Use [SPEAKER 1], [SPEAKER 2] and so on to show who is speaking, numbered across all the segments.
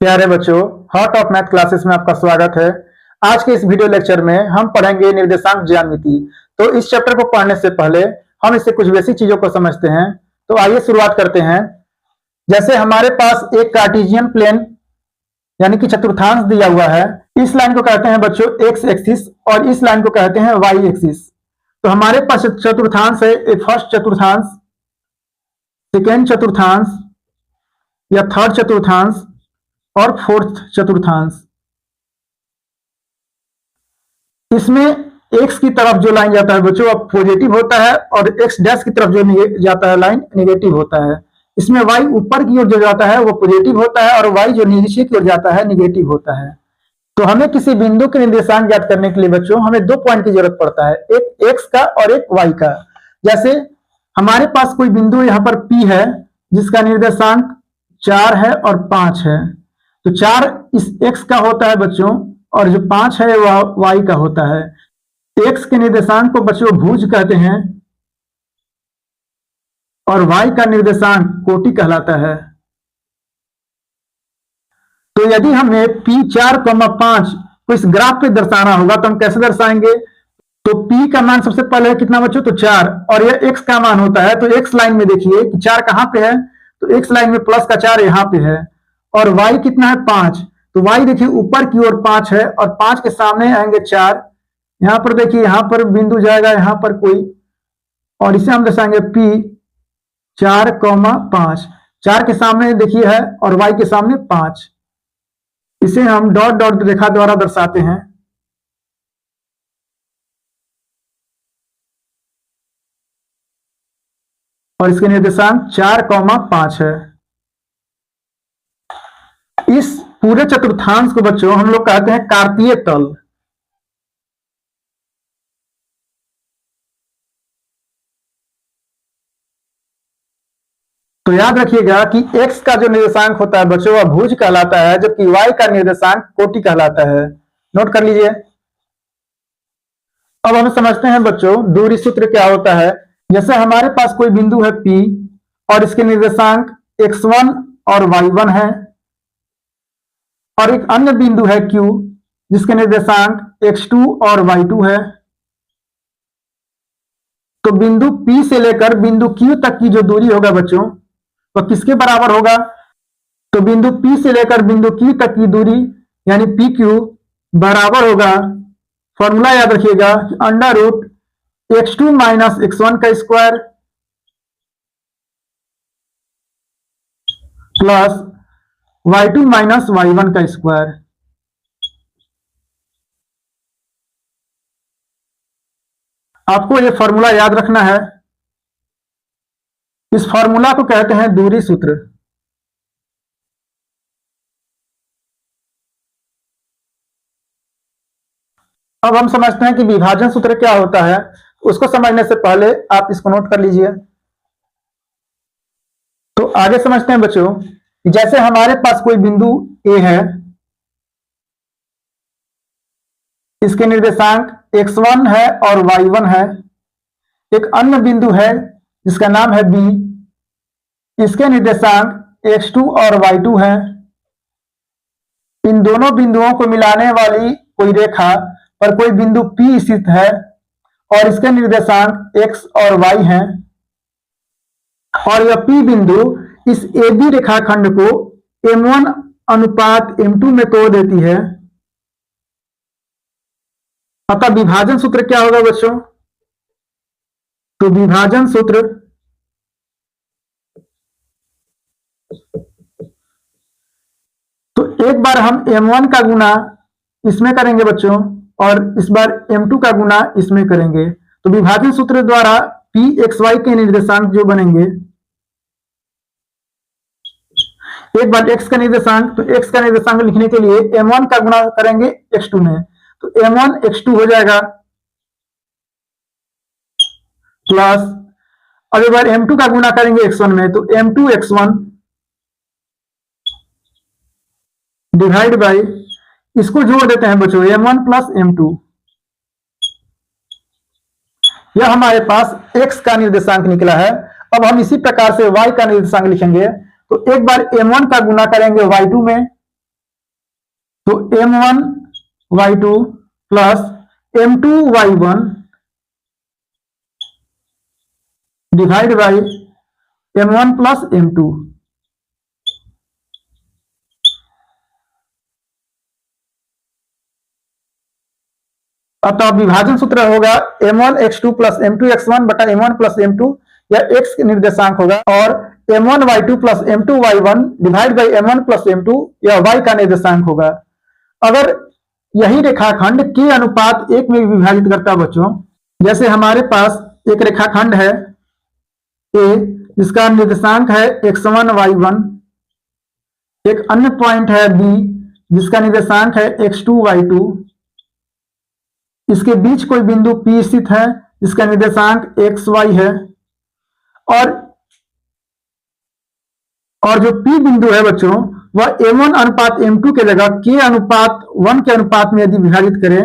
[SPEAKER 1] प्यारे बच्चों, hot of math classes में आपका स्वागत है। आज के इस वीडियो लेक्चर में हम पढ़ेंगे निर्देशांक ज्यामिति। तो इस चैप्टर को पढ़ने से पहले हम इससे कुछ बेसिक चीजों को समझते हैं। तो आइए शुरुआत करते हैं। जैसे हमारे पास एक कार्टेशियन प्लेन यानी कि चतुर्थांश दिया हुआ है। इस लाइन को कहते हैं बच्चों एक्स एक्सिस और इस लाइन को कहते हैं वाई एक्सिस। तो हमारे पास चतुर्थांश है, एक फर्स्ट चतुर्थांश, सेकेंड चतुर्थांश या थर्ड चतुर्थांश और फोर्थ चतुर्थांश। इसमें x की तरफ जो लाइन जाता है बच्चों अब पॉजिटिव होता है और x डैश की तरफ जो जाता है लाइन नेगेटिव होता है। इसमें y ऊपर की ओर जो जाता है वो पॉजिटिव होता है और y जो नीचे की ओर जाता है नेगेटिव होता है। तो हमें किसी बिंदु के निर्देशांक ज्ञात करने के लिए बच्चों हमें दो पॉइंट की जरूरत पड़ता है, एक x का और एक y का। जैसे हमारे पास कोई बिंदु यहाँ पर P है जिसका निर्देशांक 4 है और 5 है। तो 4 इस x का होता है बच्चों और जो 5 है वह y का होता है। x के निर्देशांक को बच्चों भुज कहते हैं और y का निर्देशांक कोटि कहलाता है। तो यदि हमें P4, 5 को इस ग्राफ पे दर्शाना होगा तो हम कैसे दर्शाएंगे? तो P का मान सबसे पहले कितना बच्चों? तो 4 और यह x का मान होता है। तो x लाइन में देखिए कि 4 कहां पे है, तो x लाइन में प्लस का 4 यहां पे है और y कितना है? 5। तो y देखिए ऊपर की ओर 5 है और 5 के सामने आएंगे 4। यहां पर देखिए यहां पर बिंदु जाएगा यहां पर कोई और इसे हम दर्शाएंगे P4, 5। 4 के सामने देखिए है और y के सामने 5। इसे हम डॉट डॉट रेखा द्वारा दर्शाते हैं। और इसके निर्देशांक 4, 5 है। इस पूरे चतुर्थांश को बच्चों हम लोग कहते हैं कार्तीय तल। तो याद रखिएगा कि x का जो निर्देशांक होता है बच्चों वह भुज कहलाता है जबकि y का निर्देशांक कोटि कहलाता है। नोट कर लीजिए। अब हम समझते हैं बच्चों दूरी सूत्र क्या होता है। जैसे हमारे पास कोई बिंदु है P और इसके निर्देशांक x1 और y1 है और एक अन्य बिंदु है Q जिसके निर्देशांक x2 और y2 है। तो बिंदु P से लेकर बिंदु Q तक की जो दूरी होगा बच्चों वह किसके बराबर होगा? तो बिंदु P से लेकर बिंदु Q तक की दूरी यानी PQ बराबर होगा, फॉर्मूला याद रखिएगा कि under root x2 minus x1 का square plus y2 minus y1 का स्क्वायर। आपको यह फॉर्मूला याद रखना है। इस फॉर्मूला को कहते हैं दूरी सूत्र। अब हम समझते हैं कि विभाजन सूत्र क्या होता है। उसको समझने से पहले आप इसको नोट कर लीजिए। तो आगे समझते हैं बच्चों, जैसे हमारे पास कोई बिंदु A है, इसके निर्देशांक x1 है और y1 है। एक अन्य बिंदु है जिसका नाम है B, इसके निर्देशांक x2 और y2 है। इन दोनों बिंदुओं को मिलाने वाली कोई रेखा पर कोई बिंदु P स्थित है और इसके निर्देशांक x और y हैं और यह P बिंदु इस AB रेखाखंड को M1 अनुपात M2 में तोड़ देती है। अतः विभाजन सूत्र क्या होगा बच्चों? तो विभाजन सूत्र तो एक बार हम M1 का गुना इसमें करेंगे बच्चों और इस बार M2 का गुना इसमें करेंगे। तो विभाजन सूत्र द्वारा Pxy के निर्देशांक जो बनेंगे, एक बार x का निर्देशांक, तो x का निर्देशांक लिखने के लिए M1 का गुना करेंगे x2 में, तो M1 x2 हो जाएगा प्लस अब एक बार M2 का गुना करेंगे x1 में, तो M2 x1 डिवाइड बाई इसको जोड़ देते हैं बच्चों M1 प्लस M2। यह हमारे पास x का निर्देशांक निकला है। अब हम इसी प्रकार से y का निर्देशांक लिखेंगे। तो एक बार M1 का गुना करेंगे y2 में तो m1y2 plus m2y1 divide by m1 plus m2। अतः विभाजन सूत्र होगा m1x2 प्लस m2x1 बटा m1 प्लस m2, यह x निर्देशांक होगा, और m1y2 plus m2y1 divide by m1 plus m2, यह y का निर्देशांक होगा। अगर यही रेखाखंड के अनुपात 1 में विभाजित करता बच्चों, जैसे हमारे पास एक रेखाखंड है A जिसका निर्देशांक है x1 y1, एक अन्य पॉइंट है B जिसका निर्देशांक है x2 y2, इसके बीच कोई बिंदु P स्थित है जिसका निर्देशांक xy है, और जो P बिंदु है बच्चों वह m1 अनुपात m2 के जगह k अनुपात 1 के अनुपात में यदि विभाजित करें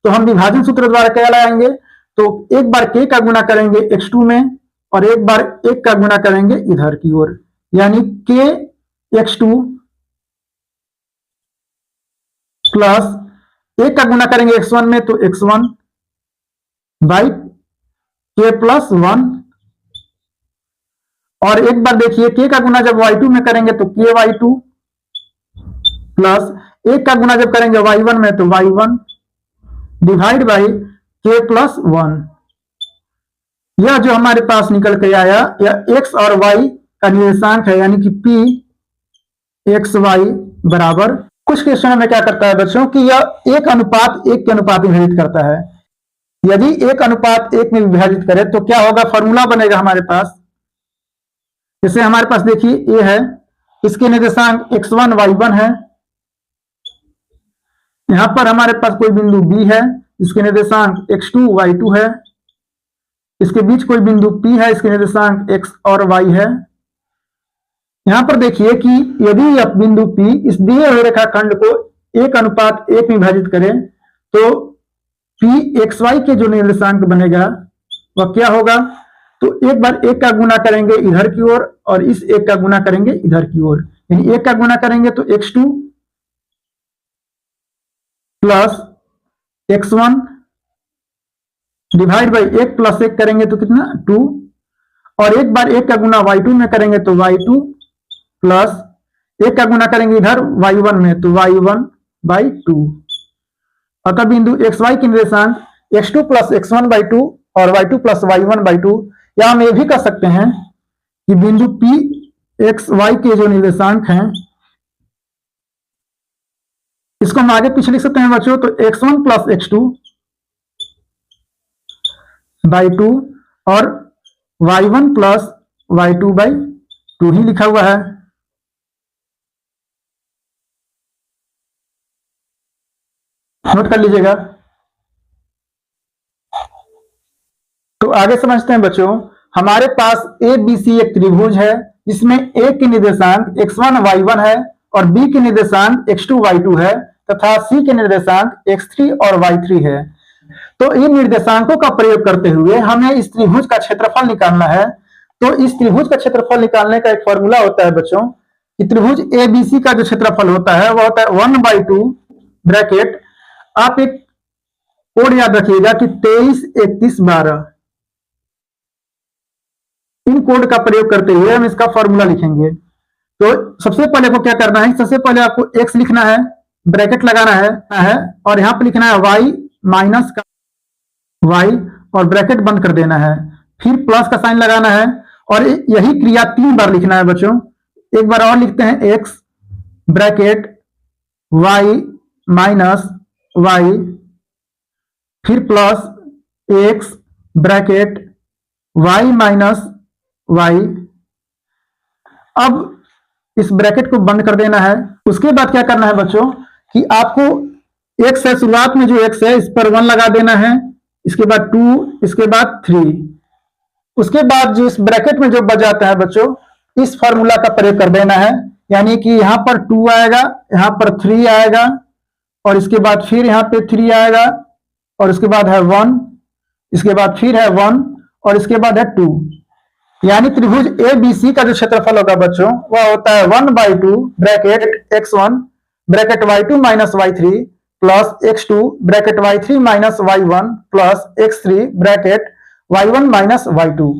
[SPEAKER 1] तो हम विभाजन सूत्र द्वारा क्या लगाएंगे, तो एक बार k का गुणा करेंगे x2 में और एक बार 1 का गुणा करेंगे इधर की ओर, यानी k x2 प्लस 1 का गुणा करेंगे x1 में तो x1 बाई k प्लस 1, और एक बार देखिए k का गुणा जब y2 में करेंगे तो k y2 प्लस 1 का गुणा जब करेंगे y1 में तो y1 divide by k plus 1। यह जो हमारे पास निकल के आया यह x और y का निर्देशांक है, यानी कि p xy बराबर, कुछ क्वेश्चन में क्या करता है बच्चों कि यह 1 अनुपात 1 के अनुपात में विभाजित करता है। यदि 1 अनुपात 1 में विभाजित करे तो क्या होगा, फॉर्मूला बनेगा हमारे पास, जैसे हमारे पास देखिए a है, इसके निर्देशांक x1 y1 है, यहां पर हमारे पास कोई बिंदु B है इसके निर्देशांक x2 y2 है, इसके बीच कोई बिंदु P है इसके निर्देशांक x और y है। यहां पर देखिए कि यदि यह बिंदु P इस दिए हुए रेखाखंड को 1 अनुपात 1 में विभाजित करें तो P xy के जो निर्देशांक बनेगा वह क्या होगा, तो एक बार 1 का गुणा करेंगे इधर की ओर और इस 1 का गुणा करेंगे इधर की ओर, यानी 1 का गुणा करेंगे तो x2 plus x1 divide by 1 plus 1 करेंगे तो कितना 2, और एक बार 1 का गुणा y2 में करेंगे तो y2 प्लस 1 का गुणा करेंगे इधर y1 में तो y1 बाई 2। अतः बिंदु xy के निर्देशांक x2 प्लस x1 बाई 2 और y2 प्लस y1 बाई 2, या हम ये भी कर सकते हैं कि बिंदु P xy के जो निर्देशांक हैं इसको हम आगे पीछे लिख सकते हैं बच्चों, तो x1 प्लस x2 बाई 2 और y1 प्लस y2 बाई 2 ही लिखा हुआ है। नोट कर लीजिएगा। तो आगे समझते हैं बच्चों, हमारे पास ABC एक त्रिभुज है जिसमें A के निर्देशांक x1 y1 है और B के निर्देशांक x2 y2 है तथा C के निर्देशांक x3 और y3 है। तो इन निर्देशांकों का प्रयोग करते हुए हमें इस त्रिभुज का क्षेत्रफल निकालना है। तो इस त्रिभुज का क्षेत्रफल निकालने का एक फॉर्मूला होता है बच्चों कि त्रिभुज ABC का जो क्षेत्रफल होता है वह होता है 1/2 ब्रैकेट, आप एक कोड याद रखिएगा कि 23 31 12, इन कोड का प्रयोग करते हुए हम इसका फॉर्मूला लिखेंगे। तो सबसे पहले को क्या करना है, सबसे पहले आपको x लिखना है, ब्रैकेट लगाना है और यहां पर लिखना है y माइनस का y और ब्रैकेट बंद कर देना है, फिर प्लस का साइन लगाना है और यही क्रिया 3 बार लिखना है बच्चों। एक बार और लिखते हैं x bracket y minus y फिर plus x bracket y minus y। अब इस ब्रैकेट को बंद कर देना है। उसके बाद क्या करना है बच्चों कि आपको x है, शुरुआत में जो x है इस पर 1 लगा देना है, इसके बाद 2, इसके बाद 3, उसके बाद जो इस ब्रैकेट में जो बच जाता है बच्चों इस फॉर्मूला का प्रयोग कर देना है, यानी कि यहां पर 2 आएगा, यहां पर 3 आएगा और इसके बाद फिर यहां पे 3 आएगा और इसके बाद है 1, इसके बाद फिर है 1 और इसके बाद है 2, यानी त्रिभुज ABC का जो क्षेत्रफल होगा बच्चों वह होता है 1/2 bracket x1 bracket y2 minus y3 plus x2 bracket y3 minus y1 plus x3 bracket y1 minus y2।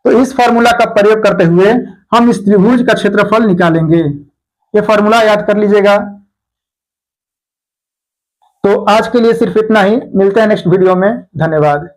[SPEAKER 1] तो इस फॉर्मूला का प्रयोग करते हुए हम इस त्रिभुज का क्षेत्रफल निकालेंगे। ये फॉर्मूला याद कर लीजिएगा। तो आज के लिए सिर्फ इतना ही, मिलते हैं नेक्स्ट वीडियो में। धन्यवाद।